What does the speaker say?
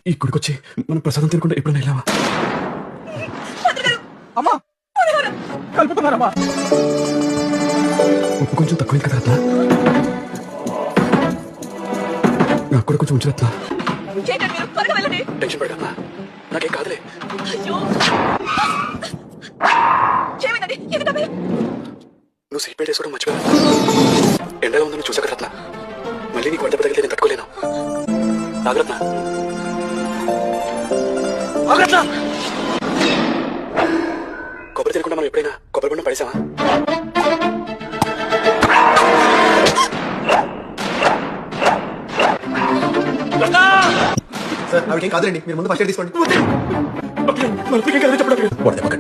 ఈ గుడికొచ్చి మనం ప్రసాదం తినకుండా ఎప్పుడైనా వెళ్ళావా? అమ్మా కలుపుతున్నారమ్మా. ఉప్పు కొంచెం తక్కువైంది కదా రత్న, నాకు కూడా కొంచెం ఉంచు రత్న. టెన్షన్ పడక రత్న, నాకేం కాదులే. నువ్వు సీట్ బెల్ట్ వేసుకోవడం మర్చిపోయా. ఎండగా ఉందని చూసాక రత్న, మళ్ళీ నీకు వడ్డెబ్బ తగిలితే నేను తట్టుకోలేను. నాగరత్న కొబ్బరి తినకుండా మనం ఎప్పుడైనా కొబ్బరి బొండం పడేసావా? సార్ ఆవిడేం కాదులేండి, మీరు ముందు ఫస్ట్ ఎయిడ్ తీసుకోండి. చెప్పడం